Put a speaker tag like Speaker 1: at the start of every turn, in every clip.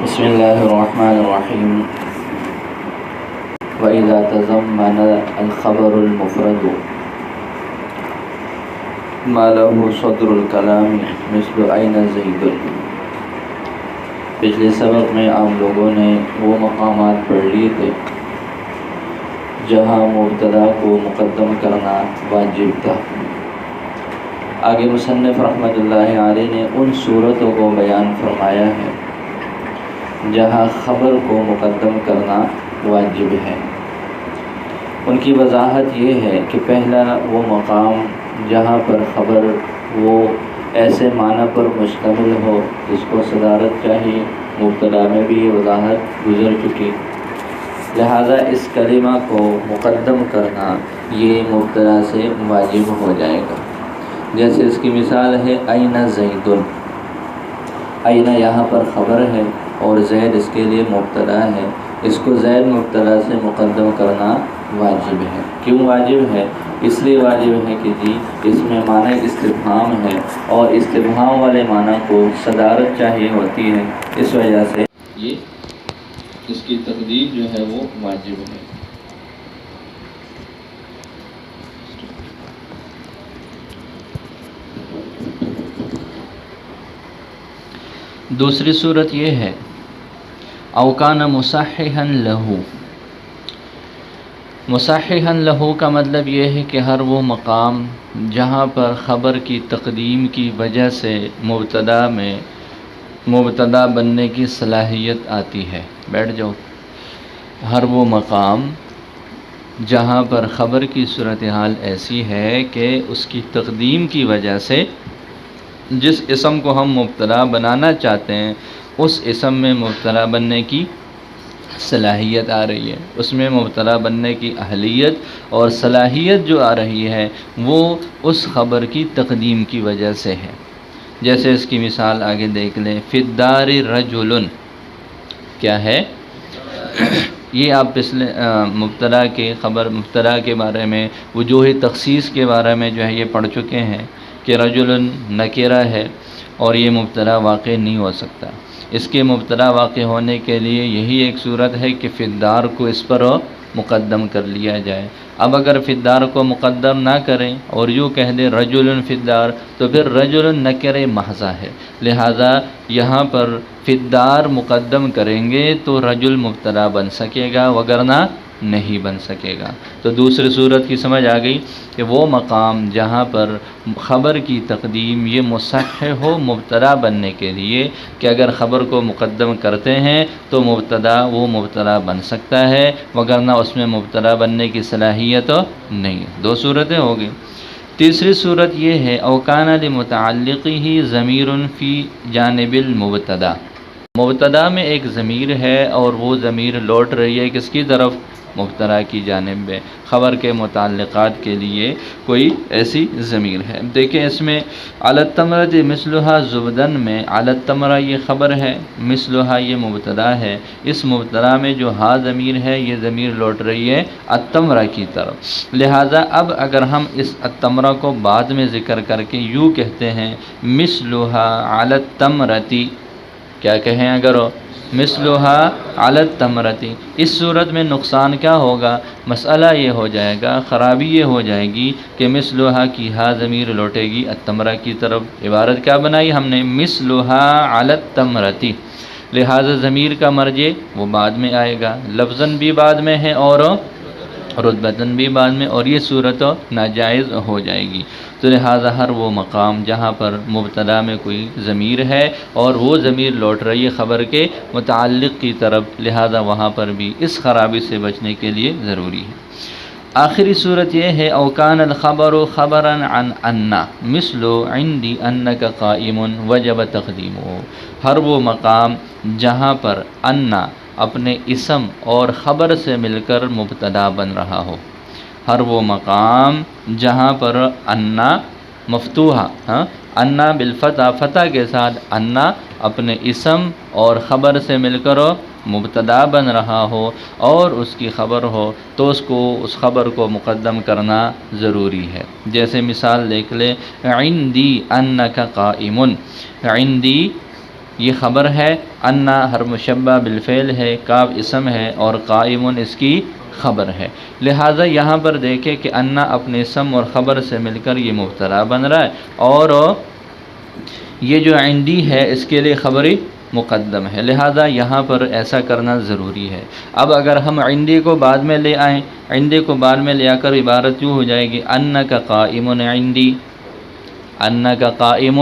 Speaker 1: بسم اللہ الرحمن الرحیم وَإِذَا تَضَمَّنَ الْخَبَرُ الْمُفْرَدُ مَا لَهُ صَدْرُ الْكَلَامِ مِثْلُ أَيْنَ زَيْدٌ۔ پچھلے سبق میں آپ لوگوں نے وہ مقامات پڑھ لیے تھے جہاں مبتدا کو مقدم کرنا واجب تھا۔ آگے مصنف رحمۃ اللہ علیہ نے ان صورتوں کو بیان فرمایا ہے جہاں خبر کو مقدم کرنا واجب ہے۔ ان کی وضاحت یہ ہے کہ پہلا وہ مقام جہاں پر خبر وہ ایسے معنی پر مشتمل ہو جس کو صدارت چاہیے، مبتدا میں بھی یہ وضاحت گزر چکی، لہذا اس کلمہ کو مقدم کرنا یہ مبتدا سے واجب ہو جائے گا۔ جیسے اس کی مثال ہے این زید، این یہاں پر خبر ہے اور زید اس کے لیے مبتدا ہے، اس کو زید مبتدا سے مقدم کرنا واجب ہے۔ کیوں واجب ہے؟ اس لیے واجب ہے کہ جی اس میں معنی استفہام ہے اور استفہام والے معنی کو صدارت چاہیے ہوتی ہے، اس وجہ سے یہ اس کی تقدیم جو ہے وہ واجب ہے۔ دوسری صورت یہ ہے او کان مصححا لہو۔ مصححا لہو کا مطلب یہ ہے کہ ہر وہ مقام جہاں پر خبر کی تقدیم کی وجہ سے مبتدا بننے کی صلاحیت آتی ہے۔ بیٹھ جاؤ۔ ہر وہ مقام جہاں پر خبر کی صورتحال ایسی ہے کہ اس کی تقدیم کی وجہ سے جس اسم کو ہم مبتدا بنانا چاہتے ہیں اس اسم میں مبتدا بننے کی صلاحیت آ رہی ہے، اس میں مبتدا بننے کی اہلیت اور صلاحیت جو آ رہی ہے وہ اس خبر کی تقدیم کی وجہ سے ہے۔ جیسے اس کی مثال آگے دیکھ لیں، فی الدار رجل، کیا ہے یہ آپ پچھلے مبتدا کے بارے میں وجوہ تخصیص کے بارے میں جو ہے یہ پڑھ چکے ہیں کہ رجل نکرہ ہے اور یہ مبتدا واقع نہیں ہو سکتا۔ اس کے مبتدا واقع ہونے کے لیے یہی ایک صورت ہے کہ فی الدار کو اس پر مقدم کر لیا جائے۔ اب اگر فی الدار کو مقدم نہ کریں اور یوں کہہ دیں رجل فی الدار تو پھر رجل نکرہ محض ہے، لہذا یہاں پر فی الدار مقدم کریں گے تو رجل مبتدا بن سکے گا وگرنہ نہیں بن سکے گا۔ تو دوسری صورت کی سمجھ آ گئی کہ وہ مقام جہاں پر خبر کی تقدیم یہ مصحح ہو مبتدا بننے کے لیے کہ اگر خبر کو مقدم کرتے ہیں تو وہ مبتدا بن سکتا ہے وگرنہ اس میں مبتدا بننے کی صلاحیت نہیں۔ دو صورتیں ہو گئی۔ تیسری صورت یہ ہے او کان لمتعلقہ ضمیر فی جانب المبتدا، مبتدا میں ایک ضمیر ہے اور وہ ضمیر لوٹ رہی ہے کس کی طرف؟ مبتدا کی جانب میں۔ خبر کے متعلقات کے لیے کوئی ایسی ضمیر ہے۔ دیکھیں اس میں علی التمرۃ مثلھا زبدن میں علی التمرہ یہ خبر ہے، مثلھا یہ مبتدا ہے، اس مبتدا میں جو ہا ضمیر ہے یہ ضمیر لوٹ رہی ہے التمرہ کی طرف، لہذا اب اگر ہم اس التمرہ کو بعد میں ذکر کر کے یوں کہتے ہیں مثلھا علی التمرۃ، کیا کہیں اگر مثلھا علی التمرۃ، اس صورت میں نقصان کیا ہوگا؟ مسئلہ یہ ہو جائے گا، خرابی یہ ہو جائے گی کہ مثلھا کی ہا ضمیر لوٹے گی التمرہ کی طرف۔ عبارت کیا بنائی ہم نے؟ مثلھا علی التمرۃ، لہذا ضمیر کا مرجع وہ بعد میں آئے گا، لفظاً بھی بعد میں ہے اور رتبتاً بھی بعد میں، اور یہ صورت ناجائز ہو جائے گی۔ تو لہذا ہر وہ مقام جہاں پر مبتدا میں کوئی ضمیر ہے اور وہ ضمیر لوٹ رہی ہے خبر کے متعلق کی طرف، لہذا وہاں پر بھی اس خرابی سے بچنے کے لیے ضروری ہے۔ آخری صورت یہ ہے او کان الخبر خبرا عن ان مثل عندی انک قائم وجب تقدیمہ، ہر وہ مقام جہاں پر ان اپنے اسم اور خبر سے مل کر مبتدا بن رہا ہو، ہر وہ مقام جہاں پر انا مفتوحہ، انا بالفتح، فتح کے ساتھ انا اپنے اسم اور خبر سے مل کر مبتدا بن رہا ہو اور اس کی خبر ہو تو اس خبر کو مقدم کرنا ضروری ہے۔ جیسے مثال دیکھ لیں عندی انک قائم، عندی یہ خبر ہے، انا ہر مشبہ بالفعل ہے، کاف اسم ہے، اور قائمن اس کی خبر ہے۔ لہٰذا یہاں پر دیکھیں کہ انا اپنے اسم اور خبر سے مل کر یہ مبتدا بن رہا ہے، اور یہ جو عندی ہے اس کے لیے خبری مقدم ہے، لہذا یہاں پر ایسا کرنا ضروری ہے۔ اب اگر ہم عندی کو بعد میں لے آئیں، عندی کو بعد میں لے آ کر عبارت یوں ہو جائے گی انک قائم عندی، انک قائم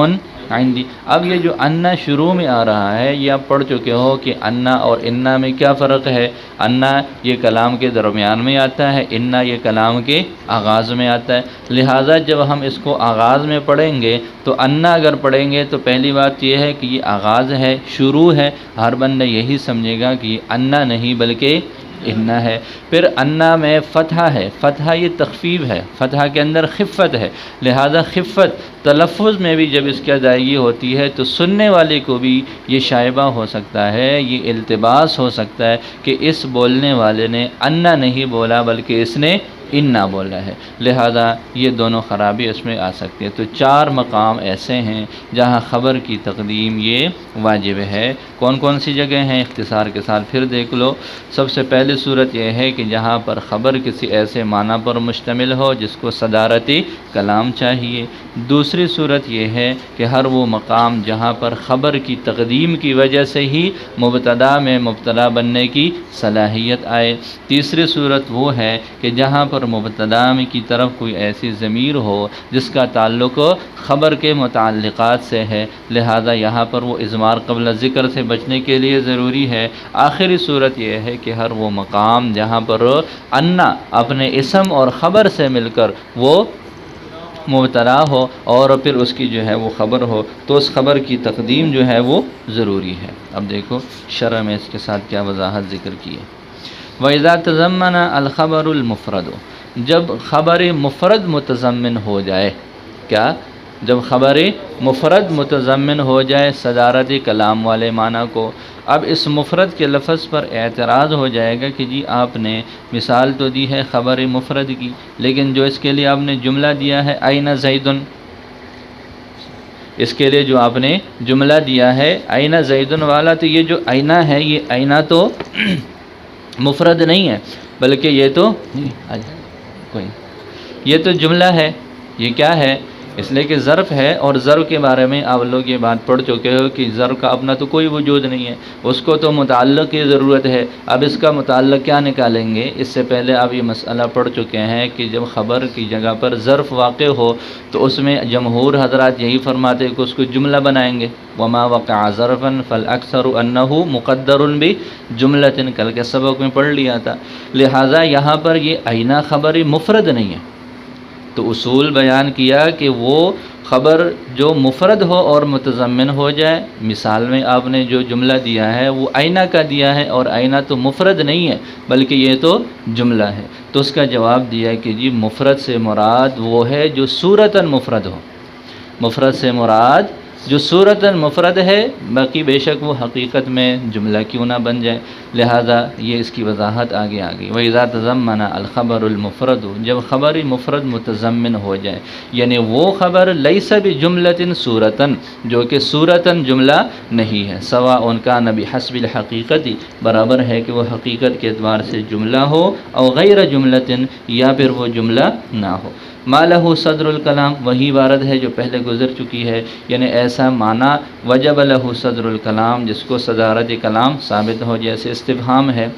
Speaker 1: عندی۔ اب یہ جو انا شروع میں آ رہا ہے، یہ آپ پڑھ چکے ہو کہ انا اور انا میں کیا فرق ہے۔ انا یہ کلام کے درمیان میں آتا ہے، انا یہ کلام کے آغاز میں آتا ہے، لہٰذا جب ہم اس کو آغاز میں پڑھیں گے تو انا اگر پڑھیں گے تو پہلی بات یہ ہے کہ یہ آغاز ہے، شروع ہے، ہر بندہ یہی سمجھے گا کہ یہ انا نہیں بلکہ انا ہے۔ پھر انا میں فتحہ ہے، فتحہ یہ تخفیف ہے، فتحہ کے اندر خفت ہے، لہذا خفت تلفظ میں بھی جب اس کی ادائیگی ہوتی ہے تو سننے والے کو بھی یہ شائبہ ہو سکتا ہے، یہ التباس ہو سکتا ہے کہ اس بولنے والے نے انا نہیں بولا بلکہ اس نے انا بولا ہے، لہذا یہ دونوں خرابی اس میں آ سکتی ہے۔ تو 4 مقام ایسے ہیں جہاں خبر کی تقدیم یہ واجب ہے۔ کون کون سی جگہ ہیں اختصار کے ساتھ پھر دیکھ لو۔ سب سے پہلی صورت یہ ہے کہ جہاں پر خبر کسی ایسے معنی پر مشتمل ہو جس کو صدارتی کلام چاہیے۔ دوسری صورت یہ ہے کہ ہر وہ مقام جہاں پر خبر کی تقدیم کی وجہ سے ہی مبتدا میں مبتدا بننے کی صلاحیت آئے۔ تیسری صورت وہ ہے کہ جہاں پر مبتدا کی طرف کوئی ایسی ضمیر ہو جس کا تعلق خبر کے متعلقات سے ہے، لہذا یہاں پر وہ اضمار قبل ذکر سے بچنے کے لیے ضروری ہے۔ آخری صورت یہ ہے کہ ہر وہ مقام جہاں پر انا اپنے اسم اور خبر سے مل کر وہ مبتدا ہو اور پھر اس کی جو ہے وہ خبر ہو تو اس خبر کی تقدیم جو ہے وہ ضروری ہے۔ اب دیکھو شرح میں اس کے ساتھ کیا وضاحت ذکر کی ہے۔ وَإِذَا تَضَمَّنَ الْخَبَرُ الْمُفْرَدُ، جب خبر مفرد متضمن ہو جائے، کیا؟ جب خبر مفرد متضمن ہو جائے صدارت کلام والے معنی کو۔ اب اس مفرد کے لفظ پر اعتراض ہو جائے گا کہ جی آپ نے مثال تو دی ہے خبر مفرد کی، لیکن جو اس کے لیے آپ نے جملہ دیا ہے اَیْنَ زَیدٌ، اس کے لیے جو آپ نے جملہ دیا ہے اَیْنَ زَیدٌ والا، تو یہ جو اَیْنَ ہے یہ اَیْنَ تو مفرد نہیں ہے بلکہ یہ تو یہ تو جملہ ہے۔ یہ کیا ہے؟ اس لیے کہ ظرف ہے، اور ظرف کے بارے میں آپ لوگ یہ بات پڑھ چکے ہو کہ ظرف کا اپنا تو کوئی وجود نہیں ہے، اس کو تو متعلق کی ضرورت ہے۔ اب اس کا متعلق کیا نکالیں گے؟ اس سے پہلے آپ یہ مسئلہ پڑھ چکے ہیں کہ جب خبر کی جگہ پر ظرف واقع ہو تو اس میں جمہور حضرات یہی فرماتے کہ اس کو جملہ بنائیں گے۔ وما وقع ظرفا فالاکثر انہ مقدر بجملۃ، کل کے سبق میں پڑھ لیا تھا، لہٰذا یہاں پر یہ اَیْنَ خبر مفرد نہیں ہے۔ تو اصول بیان کیا کہ وہ خبر جو مفرد ہو اور متضمن ہو جائے، مثال میں آپ نے جو جملہ دیا ہے وہ اَیْنَ کا دیا ہے، اور اَیْنَ تو مفرد نہیں ہے بلکہ یہ تو جملہ ہے، تو اس کا جواب دیا کہ جی مفرد سے مراد وہ ہے جو صورتاً مفرد ہو، مفرد سے مراد جو صورتاً مفرد ہے، باقی بے شک وہ حقیقت میں جملہ کیوں نہ بن جائے، لہذا یہ اس کی وضاحت آگے آ گئی۔ وَإِذَا تَضَمَّنَ الْخَبَرُ الْمُفْرَدُ، جب خبر مفرد متضمن ہو جائے، یعنی وہ خبر لَيْسَ بِجُمْلَةٍ صورتاً، جو کہ صورتاً جملہ نہیں ہے، سواء كان بحسب الحقیقت، برابر ہے کہ وہ حقیقت کے اعتبار سے جملہ ہو، او غیر جملةٍ، یا پھر وہ جملہ نہ ہو۔ ما لہ صدر الکلام، وہی عبارت ہے جو پہلے گزر چکی ہے، یعنی ایسا معنی وجب لہ صدر الکلام جس کو صدارت کلام ثابت ہو، جیسے استفہام ہے۔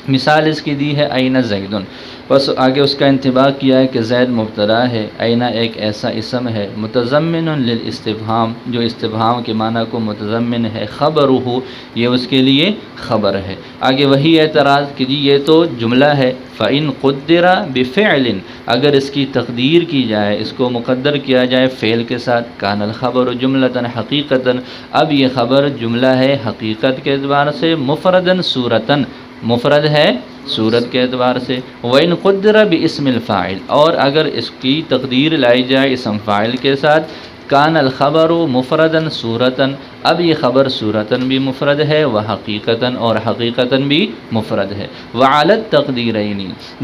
Speaker 1: مثال اس کی دی ہے اَیْنَ زَیدٌ، بس آگے اس کا انتباہ کیا ہے کہ زید مبتدا ہے، اَیْنَ ایک ایسا اسم ہے متضمن للاستفہام جو استفہام کے معنی کو متضمن ہے، خبرہ یہ اس کے لیے خبر ہے۔ آگے وہی اعتراض کہ جی یہ تو جملہ ہے، فَإِن قُدِّرَ بِفِعْلٍ، اگر اس کی تقدیر کی جائے، اس کو مقدر کیا جائے فعل کے ساتھ، کان الخبر جملةً حقیقتاً، اب یہ خبر جملہ ہے حقیقت کے اعتبار سے، مفرداً صورتاً، مفرد ہے صورت کے اعتبار سے، وَإِن قُدِّرَ بِاسْمِ الْفَاعِلِ، اور اگر اس کی تقدیر لائی جائے اسم فاعل کے ساتھ، کان الخبر مفرداً صورتاً، اب یہ خبر صورتاً بھی مفرد ہے و حقیقتاً اور حقیقتاً بھی مفرد ہے۔ وعلی التقدیرین،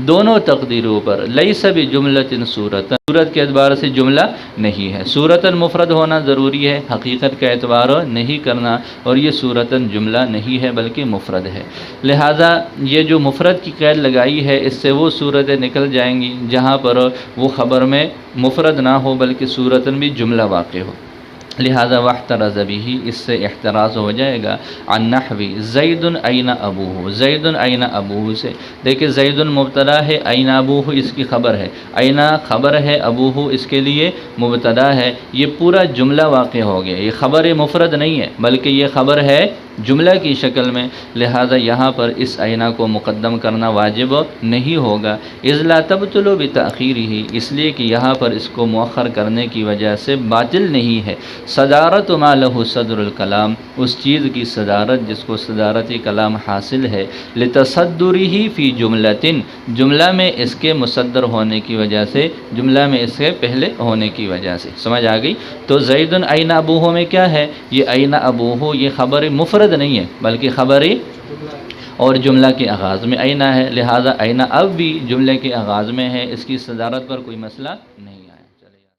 Speaker 1: دونوں تقدیروں پر، لیس بجملۃ صورتاً، صورت کے اعتبار سے جملہ نہیں ہے، صورتاً مفرد ہونا ضروری ہے، حقیقت کا اعتبار نہیں کرنا، اور یہ صورتاً جملہ نہیں ہے بلکہ مفرد ہے۔ لہٰذا یہ جو مفرد کی قید لگائی ہے، اس سے وہ صورتیں نکل جائیں گی جہاں پر وہ خبر میں مفرد نہ ہو بلکہ صورتاً بھی جملہ واقع ہو۔ لہذا واحترز به، اس سے احتراز ہو جائے گا، عن نحو زید این ابوہ، زید این ابوہ سے۔ دیکھیں زید مبتدا ہے، این ابوہ اس کی خبر ہے، این خبر ہے، ابوہ اس کے لیے مبتدا ہے، یہ پورا جملہ واقع ہو گیا، یہ خبر مفرد نہیں ہے بلکہ یہ خبر ہے جملہ کی شکل میں، لہذا یہاں پر اس اینا کو مقدم کرنا واجب نہیں ہوگا، اذ لا تبطل بتاخیرہ، اس لیے کہ یہاں پر اس کو مؤخر کرنے کی وجہ سے باطل نہیں ہے۔ صدارت ما لہ صدر الکلام، اس چیز کی صدارت جس کو صدارتی کلام حاصل ہے، لتصدرہ فی جملۃ، جملہ میں اس کے مصدر ہونے کی وجہ سے، جملہ میں اس کے پہلے ہونے کی وجہ سے، سمجھ آ گئی؟ تو زید این ابوہ میں کیا ہے، یہ این ابوہ یہ خبر مفرد نہیں ہے بلکہ خبر اور جملہ کے آغاز میں اینا ہے، لہذا اینا اب بھی جملے کے آغاز میں ہے، اس کی صدارت پر کوئی مسئلہ نہیں۔